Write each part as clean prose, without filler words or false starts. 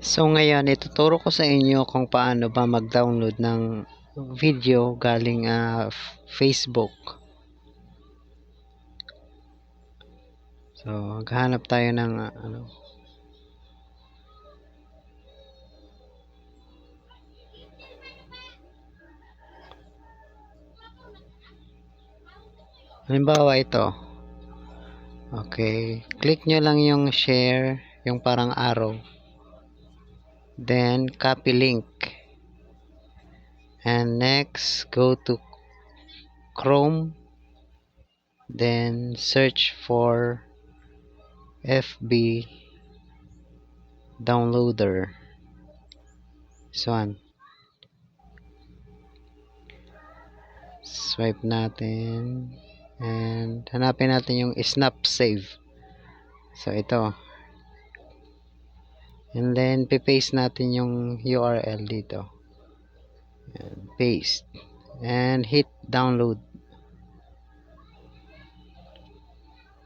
So ngayon, ituturo ko sa inyo kung paano ba mag-download ng video galing Facebook. So, maghanap tayo ng halimbawa ito. Okay, click nyo lang yung share, yung parang arrow. Then, copy link. And next, go to Chrome. Then, search for FB downloader. So, swipe natin. And, hanapin natin yung snap save. So, ito. And then, paste natin yung URL dito. And paste. And hit download.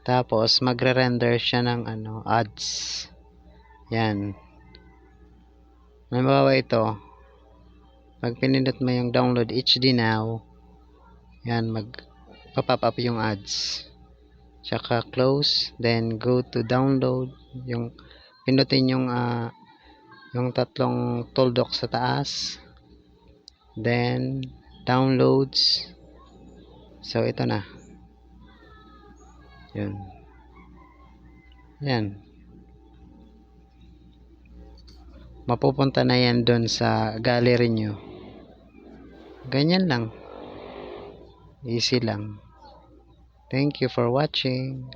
Tapos, magre-render siya ng ads. Yan. Halimbawa ito. Pag pinindot mo yung download HD now, yan, mag-pop up yung ads. Tsaka close. Then, go to download. Yung pindutin yung tatlong tuldok sa taas. Then, downloads. So, ito na. Yun. Yan. Mapupunta na yan doon sa gallery nyo. Ganyan lang. Easy lang. Thank you for watching.